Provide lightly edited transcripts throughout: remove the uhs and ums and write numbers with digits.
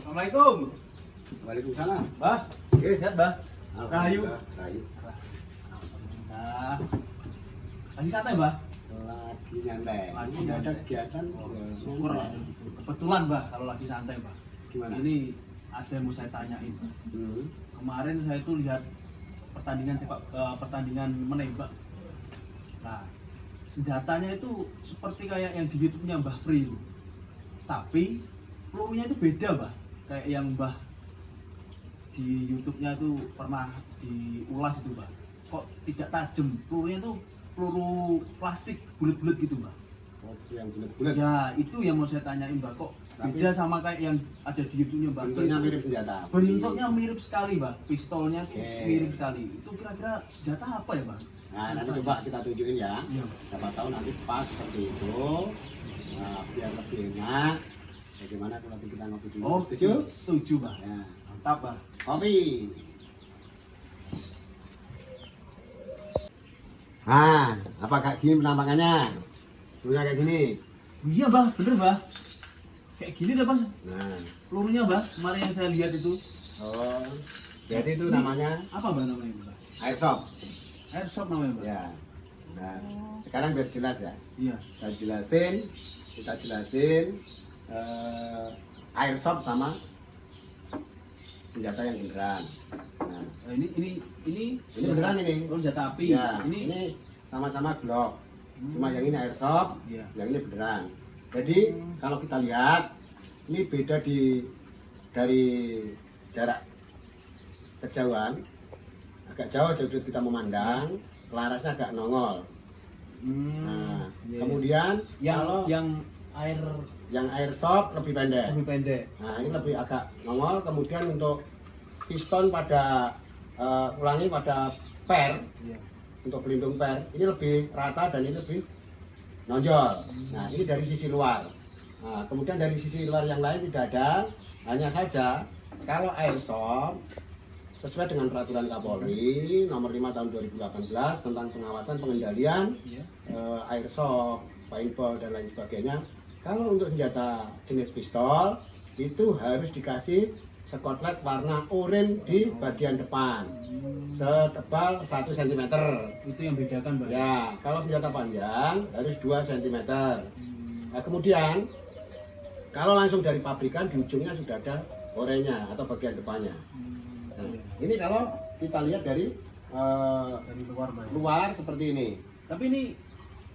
Assalamualaikum. Waalaikumsalam. Bah, oke, sehat, Bah. Rahayu. Rahayu. Nah, lagi santai, Bah. Lagi nyantai. Lagi Nggak ada nyantai. kegiatan. Syukur lah. Kebetulan, Bah, kalau lagi santai, Bah. Gimana? Ini ada yang mau saya tanyain, Bah. Hmm. Kemarin saya tuh lihat pertandingan menembak. Nah, senjatanya itu seperti kayak yang di YouTube-nya Mbah Pri itu. Tapi pelurunya itu beda, Mbah. Kayak yang Mbah di YouTube-nya itu pernah diulas itu, Mbah. Kok tidak tajam? Pelurunya itu peluru plastik bulat-bulat gitu, Mbah. Oh, yang bulat-bulat. Ya, itu yang mau saya tanyain, Mbah. Kok beda sama kayak yang ada di YouTube-nya Mbah? Bentuknya mirip senjata. Bentuknya mirip sekali, Mbah. Pistolnya tuh Oke. mirip sekali. Itu kira-kira senjata apa ya, Mbah? Nah, nanti coba kita tunjukin ya. Iya. Siapa tahu nanti pas seperti itu. Nah, biar lebih enak. Bagaimana kalau kita ngopi dulu? Oh, Setuju? Setuju, Mbah. Ya. Mantap, Mbah. Kopi. Nah, apa kayak gini penampakannya? Punya kayak gini. Iya, Mbah, bener, Mbah. Kayak gini dah, Mas. Nah, Pelurunya, Mbah. Kemarin yang saya lihat itu. oh, jadi itu namanya Apa, Mbah, namanya, Mbah? airsoft. Airsoft namanya, Mbah. Ya. Nah, sekarang biar jelas ya. Iya. Kita jelasin airsoft sama senjata yang beneran. Nah, Ini beneran ini. Oh, senjata api. Ya, Ini ini sama-sama Glock. Cuma yang ini airsoft, Iya. yang ini beneran. Jadi kalau kita lihat, ini beda dari jarak kejauhan. Agak jauh jadi kita memandang, larasnya agak nongol. Nah, iya. kemudian yang kalau yang airsoft lebih pendek. lebih pendek. Nah, ini lebih agak nongol. Kemudian untuk piston pada ulangi pada per, Iya. untuk pelindung per, ini lebih rata dan ini lebih nonjol. Nah, ini dari sisi luar. Nah, kemudian dari sisi luar yang lain tidak ada. Hanya saja kalau airsoft sesuai dengan peraturan Kapolri nomor 5 tahun 2018 tentang pengawasan pengendalian Iya. airsoft, paintball dan lain sebagainya. Kalau untuk senjata jenis pistol itu harus dikasih skotlet warna oranye di bagian depan setebal 1 cm. Itu yang bedakan, Mbah. Ya, kalau senjata panjang harus 2 cm. Nah, kemudian kalau langsung dari pabrikan di ujungnya sudah ada oranye atau bagian depannya. Nah, ini kalau kita lihat dari Dari luar, Mbah. luar seperti ini. Tapi ini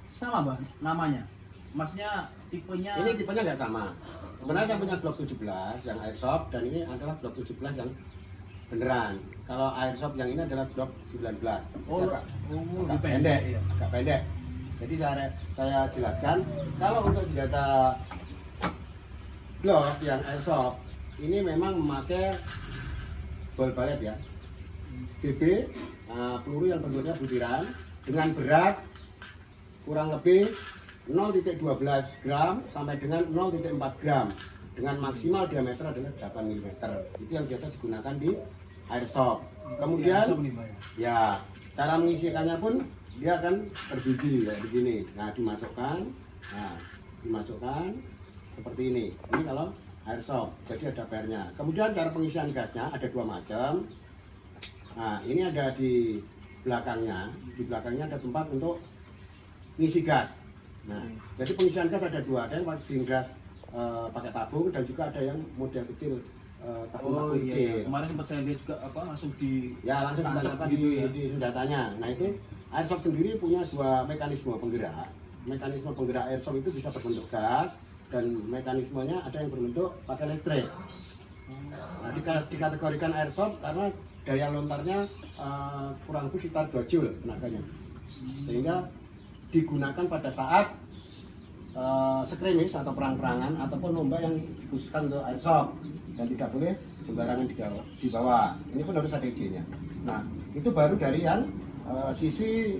sama, Mbah, namanya. Maksudnya tipenya Ini tipenya nggak sama. Sebenarnya yang punya Glock 17 yang airsoft dan ini adalah Glock 17 yang beneran. Kalau airsoft yang ini adalah Glock 19. Oh, agak lebih pendek, ya. agak pendek. Jadi saya jelaskan kalau untuk senjata Glock yang airsoft ini memang memakai ball balet ya. BB, peluru yang bentuknya butiran dengan berat kurang lebih 0,12 gram sampai dengan 0,4 gram dengan maksimal diameter adalah 8 mm. Itu yang biasa digunakan di airsoft. Kemudian Airsoft nih, Mbah, ya. ya cara mengisikannya pun dia akan terbiji kayak begini. Nah, dimasukkan seperti ini. Ini kalau airsoft, jadi ada pernya. Kemudian cara pengisian gasnya ada 2 macam. Nah, ini ada di belakangnya. Di belakangnya ada tempat untuk ngisi gas. Nah, jadi pengisian gas ada 2, ada yang pakai gas pakai tabung dan juga ada yang model kecil tabung Oh iya, kecil. kemarin sempat saya lihat juga langsung di Ya langsung ditanamkan gitu ya. di senjatanya. Nah itu airsoft sendiri punya 2 mekanisme penggerak. Mekanisme penggerak airsoft itu bisa berbentuk gas dan mekanismenya ada yang berbentuk pakai listrik. Nah, dikategorikan airsoft karena daya lontarnya kurang lebih sekitar 2 joule tenaganya, sehingga digunakan pada saat skirmish atau perang-perangan ataupun lomba yang dikhususkan untuk airsoft dan tidak boleh sembarangan dibawa. Ini pun harus ada izinnya. Nah, itu baru dari yang sisi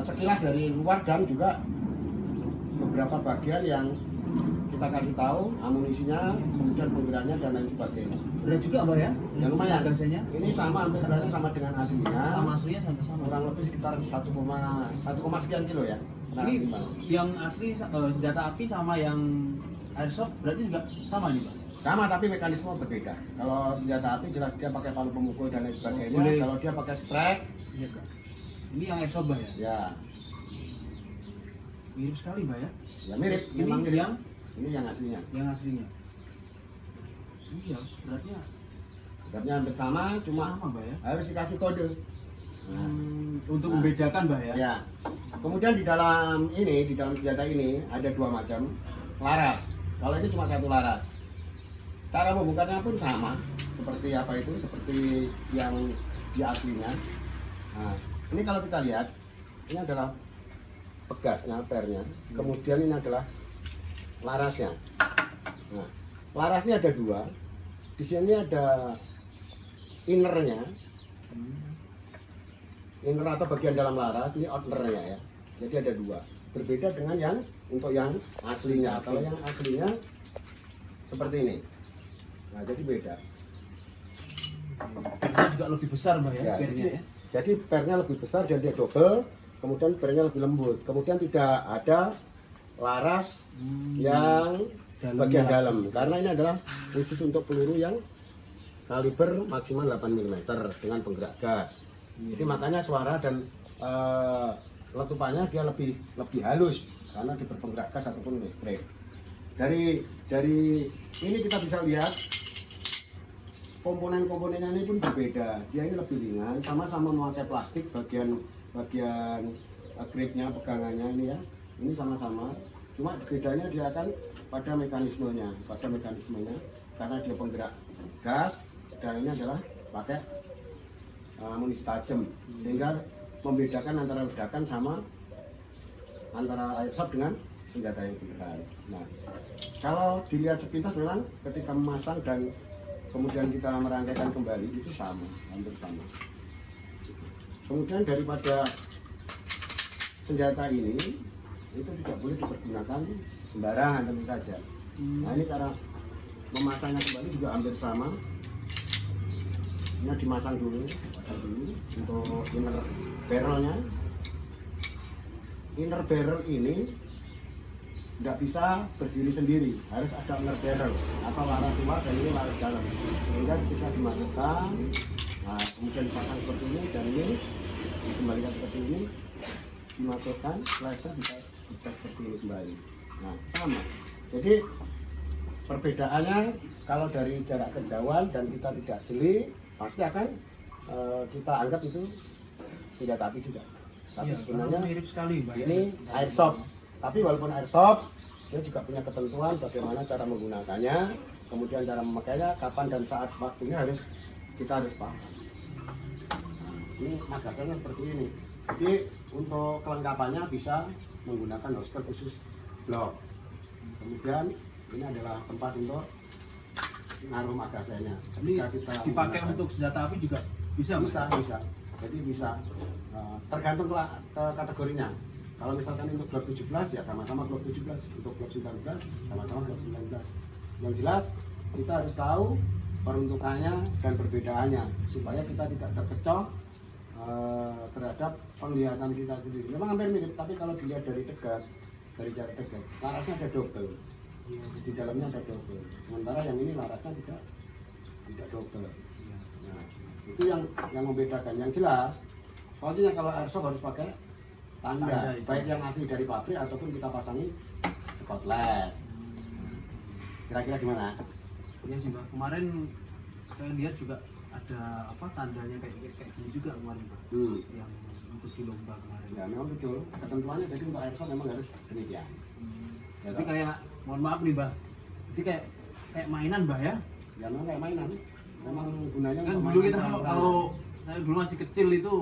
sekilas dari luar dan juga beberapa bagian yang kita kasih tahu amunisinya, kemudian penggeraknya dan lain sebagainya. berat juga, Mbak, ya? Ya lumayan. Gasnya Ini sama, hampir sebenarnya sama dengan aslinya. sama aslinya sama-sama. Kurang lebih sekitar 1, sekian kilo ya. Nah, Ini timbang. yang asli senjata api sama yang airsoft berarti juga sama nih, Pak? Sama tapi mekanisme berbeda. Kalau senjata api jelas dia pakai palu pemukul dan lain sebagainya. Boleh. Kalau dia pakai strike, Iya, Kak. Ini yang airsoft, Mbak ya? ya Mirip sekali, Mbak ya? ya mirip. Ini Memang mirip. yang Ini yang aslinya. aslinya. Iya, beratnya Beratnya hampir sama, cuma sama, Mbak ya? harus dikasih kode. Nah, Untuk Nah. membedakan, Mbak ya? ya. Kemudian di dalam senjata ini ada 2 macam laras. Kalau ini cuma 1 laras. Cara membukanya pun sama, seperti apa itu, seperti yang di aslinya. Nah, ini kalau kita lihat, ini adalah pegasnya, pernya. Kemudian ini adalah larasnya. Nah, larasnya ada 2. Di sini ada innernya, inner atau bagian dalam laras, ini outernya ya. Jadi ada 2. Berbeda dengan yang untuk yang aslinya. Kalau yang aslinya seperti ini. Nah, jadi beda. Ini juga lebih besar, Mbak ya? Ya, Pernya ya? jadi pernya lebih besar dan dia double, kemudian pernya lebih lembut. Kemudian tidak ada laras yang Dalamnya. bagian dalam, karena ini adalah khusus untuk peluru yang kaliber maksimal 8 mm dengan penggerak gas. Jadi makanya suara dan letupannya dia lebih halus karena dia berpenggerak gas ataupun listrik. Dari ini kita bisa lihat komponen-komponennya ini pun berbeda. Dia ini lebih ringan, sama-sama memakai plastik bagian gripnya, pegangannya ini ya. Ini sama-sama. Cuma bedanya dia akan pada mekanismenya, karena dia penggerak gas dan ini adalah pakai amunisi tajam, sehingga membedakan antara ledakan sama antara airsoft dengan senjata yang beneran. Nah, kalau dilihat sepintas memang ketika memasang dan kemudian kita merangkaikan kembali itu sama, hampir sama. Kemudian daripada senjata ini itu tidak boleh dipergunakan sembarangan tentu saja. Nah, ini cara memasangnya kembali juga hampir sama. Ini dimasang dulu, untuk inner barrelnya. Inner barrel ini tidak bisa berdiri sendiri, harus ada inner barrel atau laras luar dan ini laras dalam. Sehingga ketika dimasukkan, nah, kemudian dipasang seperti ini dan ini dikembalikan seperti ini, dimasukkan, flashnya bisa seperti ini kembali. Nah, sama. Jadi perbedaannya kalau dari jarak kejauhan dan kita tidak jeli, pasti akan kita anggap itu senjata api juga. Tapi Iya, sebenarnya mirip sekali, Mbak. ini airsoft. Tapi walaupun airsoft, dia juga punya ketentuan bagaimana cara menggunakannya, kemudian cara memakainya, kapan dan saat waktunya kita harus paham. Nah, ini magasannya seperti ini. Jadi untuk kelengkapannya bisa menggunakan holster khusus blok. Kemudian ini adalah tempat untuk naruh magasannya. Ini Ketika kita dipakai menggunakan- untuk senjata api juga bisa, Mbak? bisa. Jadi bisa tergantung ke kategorinya. Kalau misalkan untuk Glock 17 ya sama-sama Glock 17, untuk Glock 19 sama-sama Glock 19. Yang jelas kita harus tahu peruntukannya dan perbedaannya supaya kita tidak terkecoh terhadap penglihatan kita sendiri. Memang hampir mirip, tapi kalau dilihat dari dekat, dari jarak dekat, larasnya ada double. Di dalamnya ada double. Sementara yang ini larasnya tidak double. Nah, itu yang membedakan. Yang jelas, pokoknya kalau airsoft harus pakai tanda, Tanda itu. baik yang asli dari pabrik ataupun kita pasangi spotlight. Kira-kira gimana? Iya sih, Mbak. Kemarin saya lihat juga ada tandanya kayak gini juga kemarin, Mbak. Yang untuk di lomba kemarin. Ya memang betul. Ketentuannya jadi untuk airsoft memang harus demikian. Ya, Jadi kayak, mohon maaf nih, Mbak. Jadi kayak mainan, Mbak ya. ya memang kayak mainan. Memang gunanya Kan untuk dulu mainan kita terang-terangan. kalau saya dulu masih kecil itu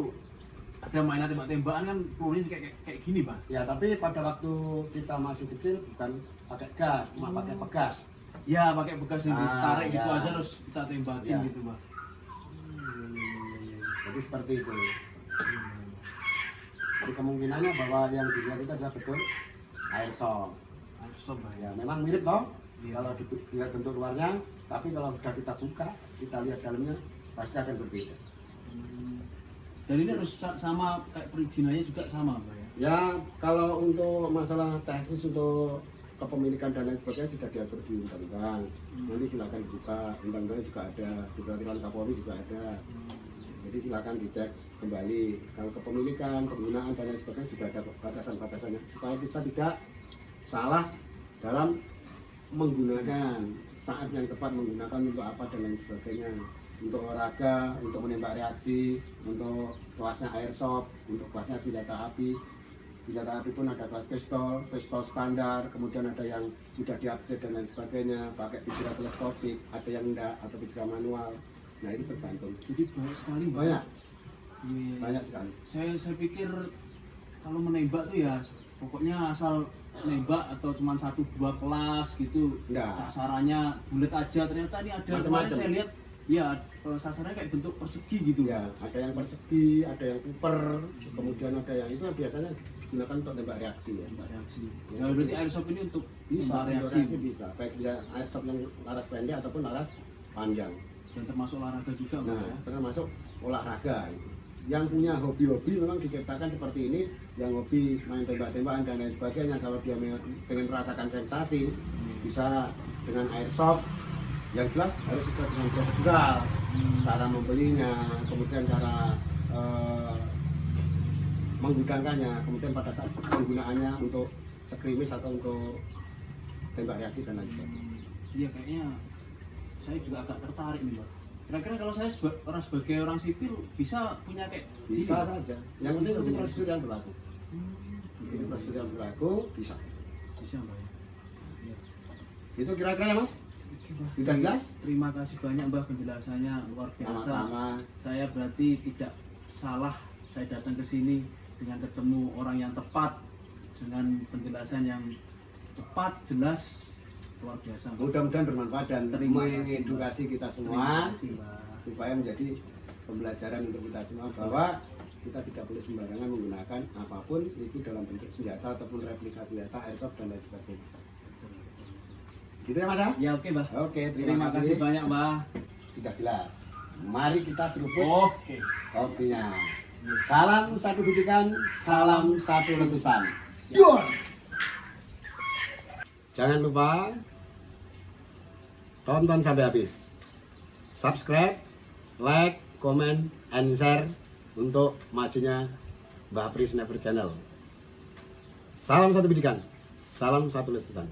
ada mainan tembak-tembakan kan pelurunya kayak gini, Pak. Ya tapi pada waktu kita masih kecil bukan pakai gas, cuma pakai pegas. Ya, pakai bekas yang ditarik gitu ya. aja terus kita tembakin Ya. gitu, Pak. Jadi seperti itu. Jadi kemungkinannya bahwa yang dilihat itu adalah betul airsoft. Airsoft, Pak. Ya memang mirip toh. Iya. Kalau dilihat bentuk luarnya, tapi kalau sudah kita buka, kita lihat dalamnya pasti akan berbeda. Dan ini harus sama kayak perizinannya juga sama, Pak ya. Ya kalau untuk masalah teknis untuk kepemilikan dan lain sebagainya sudah diatur di undang-undang. Nanti silakan dibuka, undang-undangnya juga ada, di peraturan Kapolri juga ada. Jadi silakan dicek kembali. Kalau kepemilikan, penggunaan dan lain sebagainya juga ada batasan-batasannya supaya kita tidak salah dalam menggunakan saat yang tepat menggunakan untuk apa dan lain sebagainya. Untuk olahraga, untuk menembak reaksi, untuk kelasnya airsoft, untuk kelasnya senjata api. Senjata api pun ada kelas pistol, pistol standar, kemudian ada yang sudah di-upgrade dan lain sebagainya, pakai pikiran teleskopik, ada yang enggak, atau pikiran manual. Nah itu tergantung. Jadi banyak sekali Mbak. Banyak, Iya. banyak sekali. Saya pikir kalau menembak tuh ya pokoknya asal nembak atau cuma 1-2 kelas gitu. Enggak. Sasarannya bulat aja, ternyata ini ada Macam-macam. kemarin saya lihat ya sasarannya kayak bentuk persegi gitu. Ya, ada yang persegi, ada yang kuper, kemudian ada yang itu biasanya digunakan untuk tembak reaksi ya. Mbak reaksi. Ya, Ya, berarti airsoft ini untuk Bisa, tembak untuk reaksi reaksi bisa. Baik senjata airsoft yang laras pendek ataupun laras panjang. dan termasuk olahraga juga Mbak Nah, ya. termasuk olahraga. Yang punya hobi-hobi memang diciptakan seperti ini, yang hobi main tembak-tembakan dan lain sebagainya. Kalau dia pengen merasakan sensasi, bisa dengan airsoft. Yang jelas harus sesuai dengan prosedural, cara membelinya, kemudian cara menggunakannya, kemudian pada saat penggunaannya untuk sekrimis atau untuk tembak reaksi dan lain sebagainya. Iya kayaknya saya juga agak tertarik nih Mbak. Kira-kira kalau saya sebagai orang sipil bisa punya kayak Bisa gini? saja. Yang penting ikuti prosedur yang berlaku. Ikuti prosedur yang berlaku, bisa. Bisa Mbak ya. Iya. Itu kira-kira ya Mas? Oke, Mbak. Sudah jelas? Terima kasih banyak Mbak, penjelasannya luar biasa. Sama-sama. Saya berarti tidak salah saya datang ke sini dengan ketemu orang yang tepat dengan penjelasan yang tepat, jelas, luar biasa Mbak. Mudah-mudahan bermanfaat dan Terima kasih, mengedukasi kita Terima semua kasih Mbak. supaya menjadi pembelajaran untuk kita semua bahwa kita tidak boleh sembarangan menggunakan apapun itu dalam bentuk senjata ataupun replika senjata airsoft dan lain sebagainya. Gitu ya Mas? Ya? Ya oke Mbak. Oke, Terima kasih banyak Mbak. Sudah jelas. Mari kita seruput Oke. kopinya. Salam satu bidikan, salam satu letusan. Yuk! Jangan lupa tonton sampai habis. Subscribe, like, comment, and share untuk majunya Mbah Pri Sniper Channel. Salam satu bidikan, salam satu letusan.